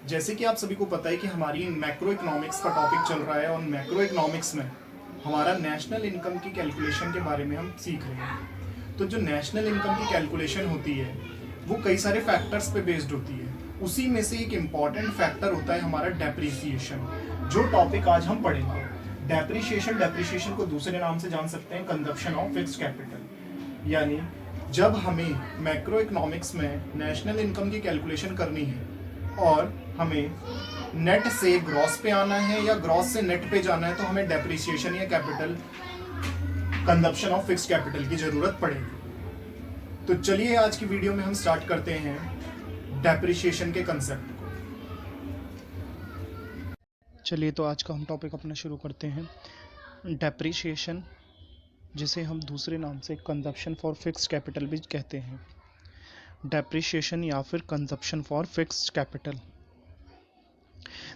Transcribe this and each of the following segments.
जैसे कि आप सभी को पता है कि हमारी मैक्रो इकोनॉमिक्स का टॉपिक चल रहा है और मैक्रो इकोनॉमिक्स में हमारा नेशनल इनकम की कैलकुलेशन के बारे में हम सीख रहे हैं। तो जो नेशनल इनकम की कैलकुलेशन होती है वो कई सारे फैक्टर्स पे बेस्ड होती है। उसी में से एक इम्पॉर्टेंट फैक्टर होता है हमारा डेप्रिसिएशन, जो टॉपिक आज हम पढ़ेंगे। डेप्रिसिएशन को दूसरे नाम से जान सकते हैं कंजप्शन ऑफ फिक्स्ड कैपिटल। यानी जब हमें मैक्रो इकोनॉमिक्स में नेशनल इनकम की कैलकुलेशन करनी है और हमें नेट से ग्रॉस पे आना है या ग्रॉस से नेट पे जाना है, तो हमें डेप्रिसिएशन या capital consumption of fixed capital की जरूरत पड़ेगी। तो चलिए आज की वीडियो में हम स्टार्ट करते हैं डेप्रिसिएशन के कंसेप्ट को। चलिए तो आज का हम टॉपिक अपना शुरू करते हैं। डेप्रिसिएशन, जिसे हम दूसरे नाम से कंजप्शन फॉर फिक्स्ड कैपिटल भी कहते हैं। डेप्रिसिएशन या फिर कंजप्शन फॉर फिक्स्ड कैपिटल।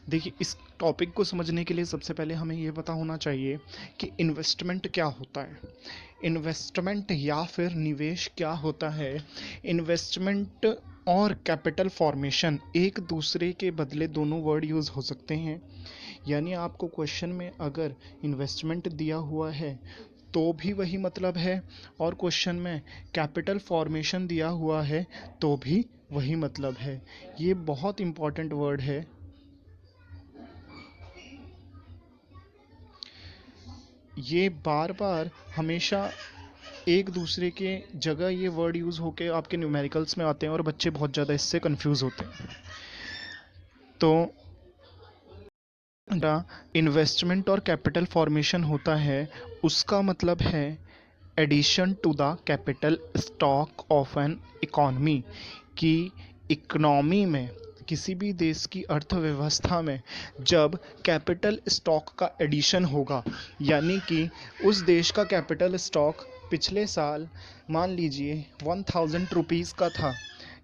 देखिए, इस टॉपिक को समझने के लिए सबसे पहले हमें ये पता होना चाहिए कि इन्वेस्टमेंट क्या होता है। इन्वेस्टमेंट या फिर निवेश क्या होता है। इन्वेस्टमेंट और कैपिटल फॉर्मेशन एक दूसरे के बदले दोनों वर्ड यूज़ हो सकते हैं। यानी आपको क्वेश्चन में अगर इन्वेस्टमेंट दिया हुआ है तो भी वही मतलब है, और क्वेश्चन में कैपिटल फॉर्मेशन दिया हुआ है तो भी वही मतलब है। ये बहुत इंपॉर्टेंट वर्ड है। ये बार बार हमेशा एक दूसरे के जगह ये वर्ड यूज़ होके आपके न्यूमेरिकल्स में आते हैं और बच्चे बहुत ज़्यादा इससे कंफ्यूज होते हैं। तो इन्वेस्टमेंट और कैपिटल फॉर्मेशन होता है, उसका मतलब है addition to the capital stock of an economy. कि इकोनॉमी में, किसी भी देश की अर्थव्यवस्था में जब कैपिटल स्टॉक का एडिशन होगा, यानी कि उस देश का कैपिटल स्टॉक पिछले साल मान लीजिए 1000 रुपीज़ का था।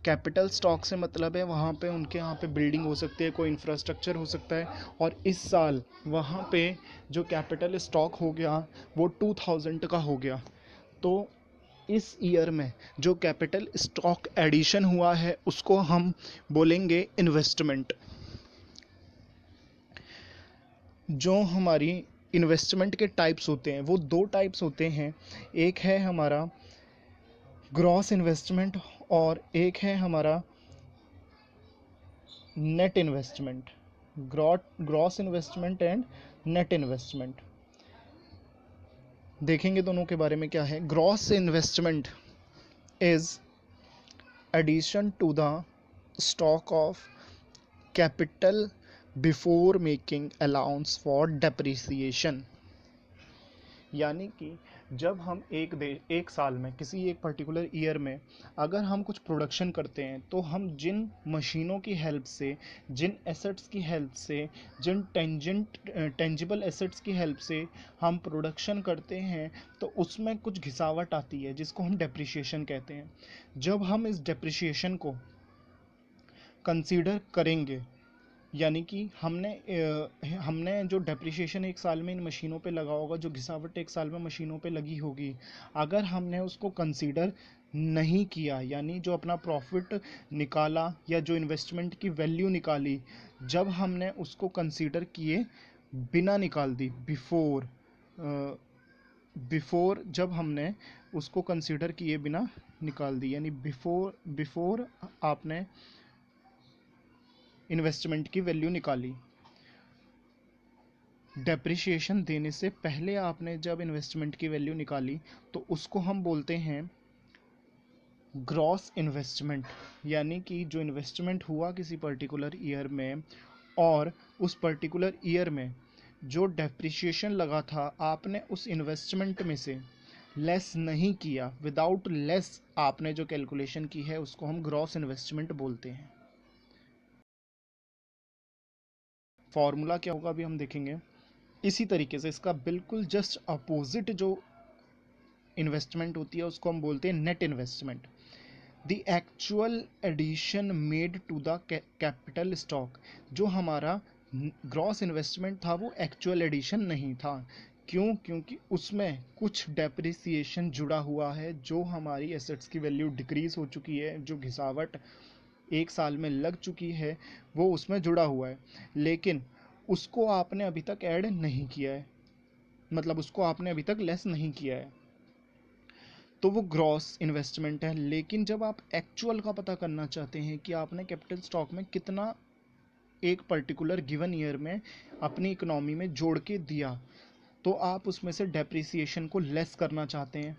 कैपिटल स्टॉक से मतलब है वहाँ पे उनके यहाँ पे बिल्डिंग हो सकती है, कोई इंफ्रास्ट्रक्चर हो सकता है, और इस साल वहाँ पे जो कैपिटल स्टॉक हो गया वो 2000 का हो गया। तो इस ईयर में जो कैपिटल स्टॉक एडिशन हुआ है उसको हम बोलेंगे इन्वेस्टमेंट। जो हमारी इन्वेस्टमेंट के टाइप्स होते हैं वो दो टाइप्स होते हैं। एक है हमारा ग्रॉस इन्वेस्टमेंट और एक है हमारा net investment. Gross investment and net investment देखेंगे दोनों के बारे में क्या है। Gross investment is addition to the stock of capital before making allowance for depreciation. यानी कि जब हम एक साल में, किसी एक पर्टिकुलर ईयर में अगर हम कुछ प्रोडक्शन करते हैं तो हम जिन मशीनों की हेल्प से, जिन एसेट्स की हेल्प से, जिन टेंजिबल एसेट्स की हेल्प से हम प्रोडक्शन करते हैं, तो उसमें कुछ घिसावट आती है जिसको हम डेप्रिसिएशन कहते हैं। जब हम इस डेप्रिसिएशन को कंसीडर करेंगे, यानी कि हमने जो डेप्रिसिएशन एक साल में इन मशीनों पे लगा होगा, जो घिसावट एक साल में मशीनों पे लगी होगी, अगर हमने उसको कंसीडर नहीं किया, यानी जो अपना प्रॉफिट निकाला या जो इन्वेस्टमेंट की वैल्यू निकाली, जब हमने उसको कंसीडर किए बिना निकाल दी, बिफोर जब हमने उसको कंसीडर किए बिना निकाल दी, यानी बिफोर आपने इन्वेस्टमेंट की वैल्यू निकाली, डेप्रिसिएशन देने से पहले आपने जब इन्वेस्टमेंट की वैल्यू निकाली, तो उसको हम बोलते हैं ग्रॉस इन्वेस्टमेंट। यानी कि जो इन्वेस्टमेंट हुआ किसी पर्टिकुलर ईयर में, और उस पर्टिकुलर ईयर में जो डेप्रिसिएशन लगा था आपने उस इन्वेस्टमेंट में से लेस नहीं किया, विदाउट लेस आपने जो कैलकुलेशन की है उसको हम ग्रॉस इन्वेस्टमेंट बोलते हैं। फॉर्मूला क्या होगा अभी हम देखेंगे। इसी तरीके से इसका बिल्कुल जस्ट अपोजिट जो इन्वेस्टमेंट होती है उसको हम बोलते हैं net investment. The actual addition made to the capital stock. जो हमारा ग्रॉस इन्वेस्टमेंट था वो एक्चुअल एडिशन नहीं था। क्यों? क्योंकि उसमें कुछ डेप्रिसिएशन जुड़ा हुआ है, जो हमारी एसेट्स की वैल्यू डिक्रीज हो चुकी है, जो घिसावट एक साल में लग चुकी है वो उसमें जुड़ा हुआ है, लेकिन उसको आपने अभी तक ऐड नहीं किया है, मतलब उसको आपने अभी तक लेस नहीं किया है, तो वो ग्रॉस इन्वेस्टमेंट है। लेकिन जब आप एक्चुअल का पता करना चाहते हैं कि आपने कैपिटल स्टॉक में कितना एक पर्टिकुलर गिवन ईयर में अपनी इकोनॉमी में जोड़ के दिया, तो आप उसमें से डेप्रिसिएशन को लेस करना चाहते हैं,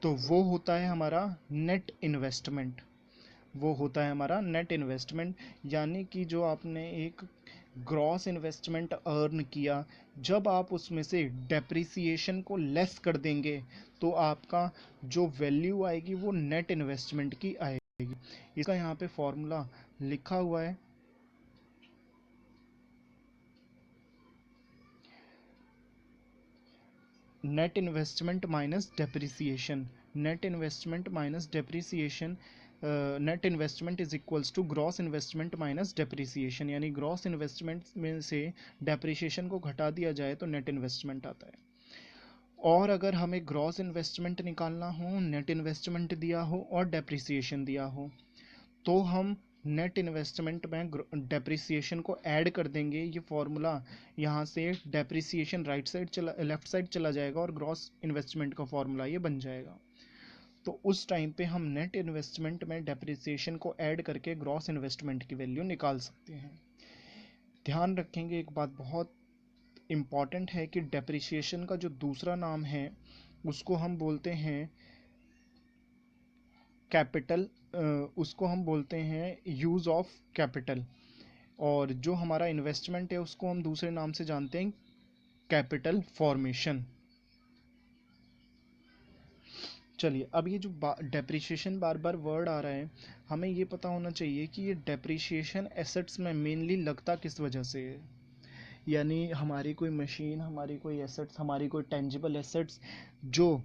तो वो होता है हमारा नेट इन्वेस्टमेंट। वो होता है हमारा नेट इन्वेस्टमेंट, यानी कि जो आपने एक ग्रॉस इन्वेस्टमेंट अर्न किया, जब आप उसमें से डेप्रिसिएशन को लेस कर देंगे तो आपका जो वैल्यू आएगी वो नेट इन्वेस्टमेंट की आएगी। इसका यहाँ पे फॉर्मूला लिखा हुआ है, net investment minus depreciation. Net investment minus depreciation, net investment is equals to gross investment minus depreciation, यानी ग्रॉस इन्वेस्टमेंट में से डेप्रिसिएशन को घटा दिया जाए तो नेट इन्वेस्टमेंट आता है। और अगर हमें ग्रॉस इन्वेस्टमेंट निकालना हो, नेट इन्वेस्टमेंट दिया हो और डेप्रिसिएशन दिया हो, तो हम नेट इन्वेस्टमेंट में डेप्रिसिएशन को ऐड कर देंगे। ये फॉर्मूला यहाँ से डेप्रिसिएशन राइट साइड चला, लेफ्ट साइड चला जाएगा और ग्रॉस इन्वेस्टमेंट का फॉर्मूला ये बन जाएगा। तो उस टाइम पे हम नेट इन्वेस्टमेंट में डेप्रिसिएशन को ऐड करके ग्रॉस इन्वेस्टमेंट की वैल्यू निकाल सकते हैं। ध्यान रखेंगे एक बात बहुत इम्पॉर्टेंट है कि डेप्रिसिएशन का जो दूसरा नाम है उसको हम बोलते हैं कैपिटल, उसको हम बोलते हैं यूज़ ऑफ कैपिटल, और जो हमारा इन्वेस्टमेंट है उसको हम दूसरे नाम से जानते हैं कैपिटल फॉर्मेशन। चलिए, अब ये जो डेप्रिसिएशन बार बार वर्ड आ रहा है, हमें ये पता होना चाहिए कि ये डेप्रिसिएशन एसेट्स में मेनली लगता किस वजह से है। यानी हमारी कोई मशीन, हमारी कोई एसेट्स, हमारी कोई टेंजिबल एसेट्स जो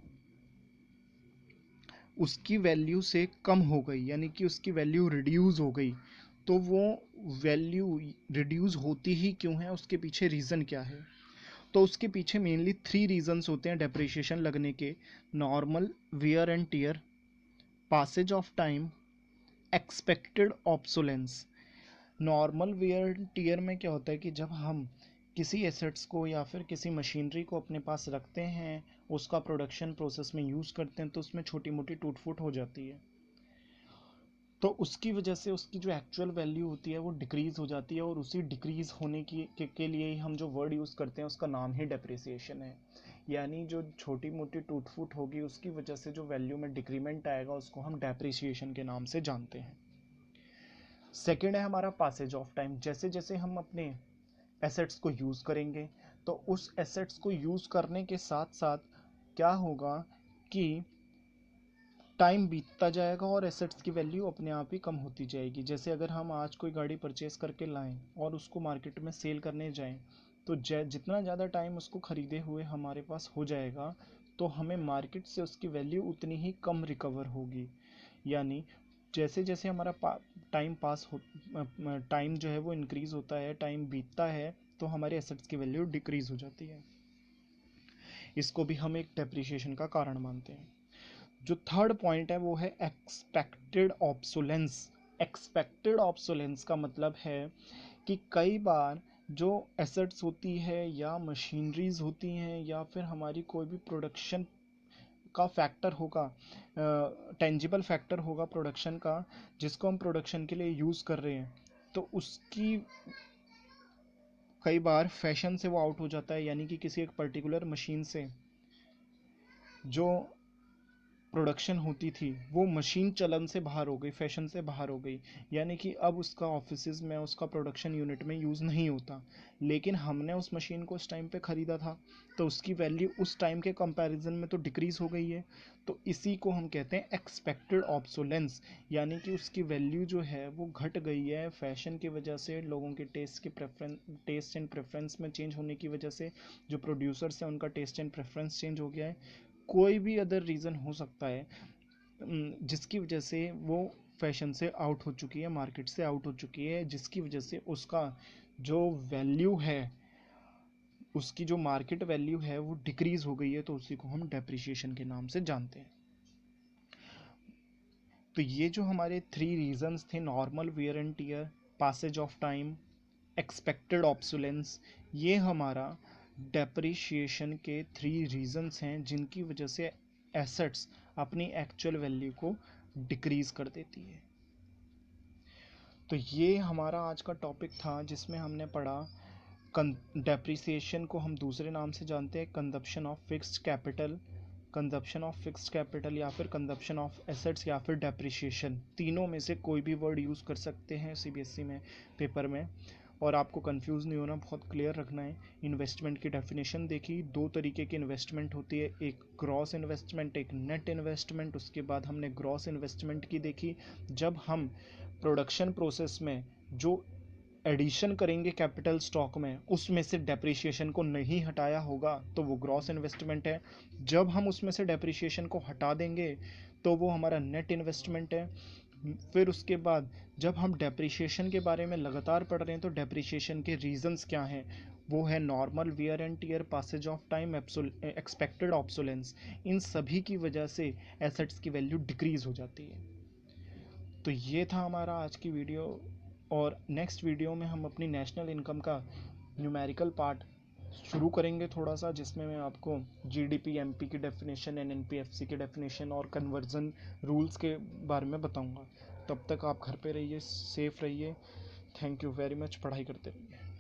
उसकी वैल्यू से कम हो गई, यानी कि उसकी वैल्यू रिड्यूस हो गई, तो वो वैल्यू रिड्यूस होती ही क्यों है, उसके पीछे रीज़न क्या है। तो उसके पीछे मेनली 3 रीजंस होते हैं डेप्रिसिएशन लगने के: normal wear and tear, passage of time, expected obsolescence. Normal wear and tear में क्या होता है कि जब हम किसी एसेट्स को या फिर किसी मशीनरी को अपने पास रखते हैं, उसका प्रोडक्शन प्रोसेस में यूज़ करते हैं, तो उसमें छोटी मोटी टूट फूट हो जाती है, तो उसकी वजह से उसकी जो एक्चुअल वैल्यू होती है वो डिक्रीज़ हो जाती है, और उसी डिक्रीज़ होने के लिए ही हम जो वर्ड यूज़ करते हैं उसका नाम ही डेप्रिसिएशन है। यानी जो छोटी मोटी टूट फूट होगी उसकी वजह से जो वैल्यू में डिक्रीमेंट आएगा उसको हम डेप्रिसिएशन के नाम से जानते हैं। सेकेंड है हमारा पासेज ऑफ टाइम। जैसे जैसे हम अपने एसेट्स को यूज़ करेंगे, तो उस एसेट्स को यूज़ करने के साथ साथ क्या होगा कि टाइम बीतता जाएगा और एसेट्स की वैल्यू अपने आप ही कम होती जाएगी। जैसे अगर हम आज कोई गाड़ी परचेस करके लाएं और उसको मार्केट में सेल करने जाएं, तो जितना ज़्यादा टाइम उसको ख़रीदे हुए हमारे पास हो जाएगा, तो हमें मार्केट से उसकी वैल्यू उतनी ही कम रिकवर होगी। यानी जैसे जैसे हमारा टाइम पास हो टाइम जो है वो इंक्रीज़ होता है, टाइम बीतता है, तो हमारे एसेट्स की वैल्यू डिक्रीज़ हो जाती है। इसको भी हम एक डेप्रिसिएशन का कारण मानते हैं। जो थर्ड पॉइंट है वो है एक्सपेक्टेड ऑब्सोलेंस। एक्सपेक्टेड ऑब्सोलेंस का मतलब है कि कई बार जो एसेट्स होती है या मशीनरीज होती हैं या फिर हमारी कोई भी प्रोडक्शन का फैक्टर होगा, टेंजिबल फैक्टर होगा प्रोडक्शन का, जिसको हम प्रोडक्शन के लिए यूज़ कर रहे हैं, तो उसकी कई बार फैशन से वो आउट हो जाता है। यानी कि किसी एक पर्टिकुलर मशीन से जो प्रोडक्शन होती थी वो मशीन चलन से बाहर हो गई, फैशन से बाहर हो गई, यानी कि अब उसका ऑफिस में, उसका प्रोडक्शन यूनिट में यूज़ नहीं होता। लेकिन हमने उस मशीन को उस टाइम पे ख़रीदा था, तो उसकी वैल्यू उस टाइम के कंपैरिजन में तो डिक्रीज़ हो गई है। तो इसी को हम कहते हैं एक्सपेक्टेड ऑब्सोलेंस, यानी कि उसकी वैल्यू जो है वो घट गई है फैशन की वजह से, लोगों के टेस्ट एंड प्रेफरेंस में चेंज होने की वजह से, जो प्रोड्यूसर्स हैं उनका टेस्ट एंड प्रेफरेंस चेंज हो गया है, कोई भी अदर रीज़न हो सकता है जिसकी वजह से वो फैशन से आउट हो चुकी है, मार्केट से आउट हो चुकी है, जिसकी वजह से उसका जो वैल्यू है, उसकी जो मार्केट वैल्यू है वो डिक्रीज़ हो गई है, तो उसी को हम डेप्रिसिएशन के नाम से जानते हैं। तो ये जो हमारे 3 रीजंस थे, normal wear and tear, passage of time, expected obsolescence, ये हमारा डेप्रिशिएशन के 3 रीजंस हैं जिनकी वजह से एसेट्स अपनी एक्चुअल वैल्यू को डिक्रीज कर देती है। तो ये हमारा आज का टॉपिक था जिसमें हमने पढ़ा डेप्रिसिएशन को हम दूसरे नाम से जानते हैं consumption of fixed capital, consumption of fixed capital या फिर कंजप्शन ऑफ एसेट्स या फिर डेप्रिसिएशन। तीनों में से कोई भी वर्ड यूज़ कर सकते हैं सीबीएसई में पेपर में, और आपको कंफ्यूज नहीं होना, बहुत क्लियर रखना है। इन्वेस्टमेंट की डेफिनेशन देखी, 2 तरीके की इन्वेस्टमेंट होती है, एक ग्रॉस इन्वेस्टमेंट, एक नेट इन्वेस्टमेंट। उसके बाद हमने ग्रॉस इन्वेस्टमेंट की देखी, जब हम प्रोडक्शन प्रोसेस में जो एडिशन करेंगे कैपिटल स्टॉक में उसमें से डेप्रिसिएशन को नहीं हटाया होगा तो वो ग्रॉस इन्वेस्टमेंट है। जब हम उसमें से डेप्रिसिएशन को हटा देंगे तो वो हमारा नेट इन्वेस्टमेंट है। फिर उसके बाद जब हम डेप्रिसिएशन के बारे में लगातार पढ़ रहे हैं तो डेप्रिसिएशन के रीजंस क्या हैं, वो है normal wear and tear, passage of time, expected obsolescence. इन सभी की वजह से एसेट्स की वैल्यू डिक्रीज हो जाती है। तो ये था हमारा आज की वीडियो, और नेक्स्ट वीडियो में हम अपनी नेशनल इनकम का न्यूमेरिकल पार्ट शुरू करेंगे थोड़ा सा, जिसमें मैं आपको जीडीपी, एमपी की डेफिनेशन, एनएनपीएफसी की डेफिनेशन और कन्वर्जन रूल्स के बारे में बताऊंगा। तब तक आप घर पे रहिए, सेफ रहिए। Thank you very much. पढ़ाई करते रहिए।